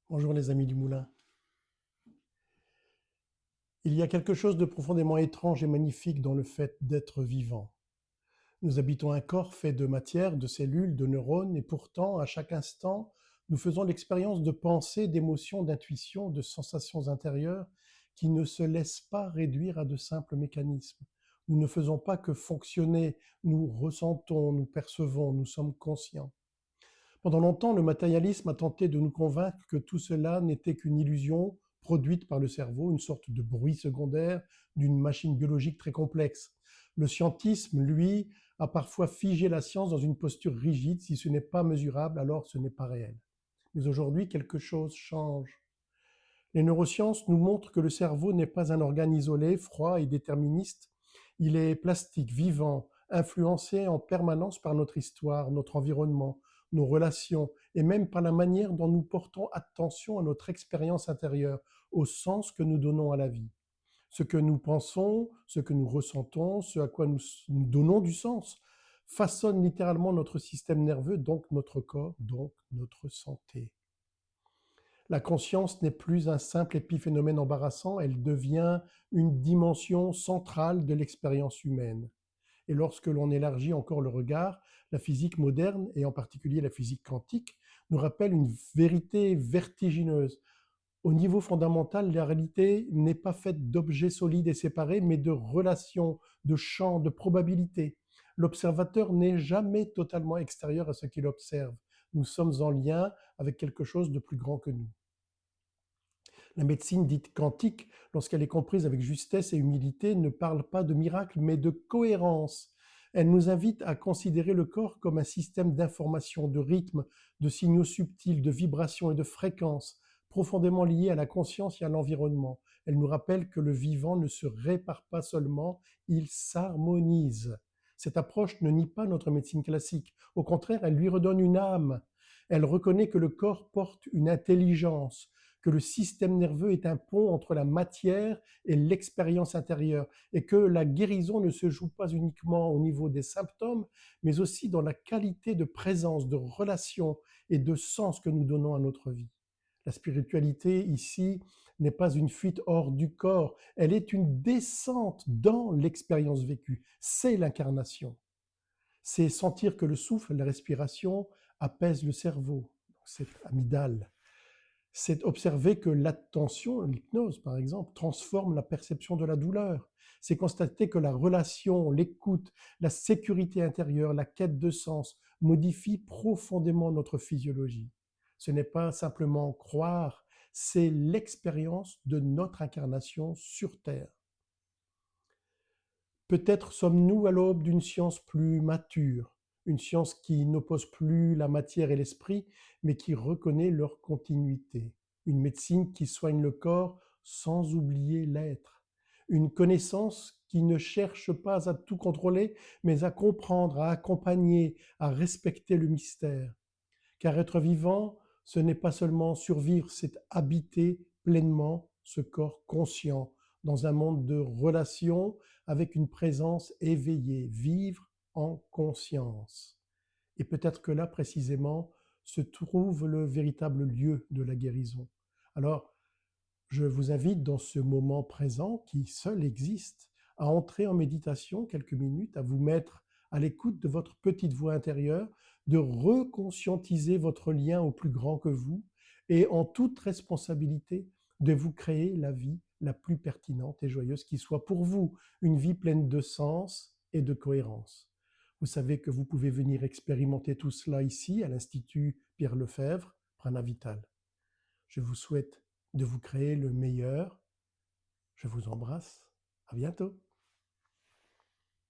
Bonjour les amis du Moulin. Il y a quelque chose de profondément étrange et magnifique dans le fait d'être vivant. Nous habitons un corps fait de matière, de cellules, de neurones, et pourtant, à chaque instant, nous faisons l'expérience de pensées, d'émotions, d'intuitions, de sensations intérieures qui ne se laissent pas réduire à de simples mécanismes. Nous ne faisons pas que fonctionner, nous ressentons, nous percevons, nous sommes conscients. Pendant longtemps, le matérialisme a tenté de nous convaincre que tout cela n'était qu'une illusion produite par le cerveau, une sorte de bruit secondaire d'une machine biologique très complexe. Le scientisme, lui, a parfois figé la science dans une posture rigide. Si ce n'est pas mesurable, alors ce n'est pas réel. Mais aujourd'hui, quelque chose change. Les neurosciences nous montrent que le cerveau n'est pas un organe isolé, froid et déterministe. Il est plastique, vivant, influencé en permanence par notre histoire, notre environnement, nos relations et même par la manière dont nous portons attention à notre expérience intérieure, au sens que nous donnons à la vie. Ce que nous pensons, ce que nous ressentons, ce à quoi nous donnons du sens, façonne littéralement notre système nerveux, donc notre corps, donc notre santé. La conscience n'est plus un simple épiphénomène embarrassant, elle devient une dimension centrale de l'expérience humaine. Et lorsque l'on élargit encore le regard, la physique moderne, et en particulier la physique quantique, nous rappelle une vérité vertigineuse. Au niveau fondamental, la réalité n'est pas faite d'objets solides et séparés, mais de relations, de champs, de probabilités. L'observateur n'est jamais totalement extérieur à ce qu'il observe. Nous sommes en lien avec quelque chose de plus grand que nous. La médecine dite quantique, lorsqu'elle est comprise avec justesse et humilité, ne parle pas de miracle, mais de cohérence. Elle nous invite à considérer le corps comme un système d'informations, de rythmes, de signaux subtils, de vibrations et de fréquences, profondément liés à la conscience et à l'environnement. Elle nous rappelle que le vivant ne se répare pas seulement, il s'harmonise. Cette approche ne nie pas notre médecine classique. Au contraire, elle lui redonne une âme. Elle reconnaît que le corps porte une intelligence, que le système nerveux est un pont entre la matière et l'expérience intérieure, et que la guérison ne se joue pas uniquement au niveau des symptômes, mais aussi dans la qualité de présence, de relation et de sens que nous donnons à notre vie. La spiritualité ici n'est pas une fuite hors du corps, elle est une descente dans l'expérience vécue. C'est l'incarnation. C'est sentir que le souffle, la respiration apaise le cerveau, c'est amygdale. C'est observer que l'attention, l'hypnose par exemple, transforme la perception de la douleur. C'est constater que la relation, l'écoute, la sécurité intérieure, la quête de sens modifient profondément notre physiologie. Ce n'est pas simplement croire, c'est l'expérience de notre incarnation sur Terre. Peut-être sommes-nous à l'aube d'une science plus mature, une science qui n'oppose plus la matière et l'esprit, mais qui reconnaît leur continuité, une médecine qui soigne le corps sans oublier l'être, une connaissance qui ne cherche pas à tout contrôler, mais à comprendre, à accompagner, à respecter le mystère. Car être vivant, ce n'est pas seulement survivre, c'est habiter pleinement ce corps conscient dans un monde de relations avec une présence éveillée, vivre en conscience. Et peut-être que là, précisément, se trouve le véritable lieu de la guérison. Alors, je vous invite dans ce moment présent qui seul existe à entrer en méditation quelques minutes, à vous mettre à l'écoute de votre petite voix intérieure, de reconscientiser votre lien au plus grand que vous et en toute responsabilité de vous créer la vie la plus pertinente et joyeuse qui soit pour vous, une vie pleine de sens et de cohérence. Vous savez que vous pouvez venir expérimenter tout cela ici à l'Institut Pierre Lefebvre, Prana Vital. Je vous souhaite de vous créer le meilleur. Je vous embrasse. À bientôt.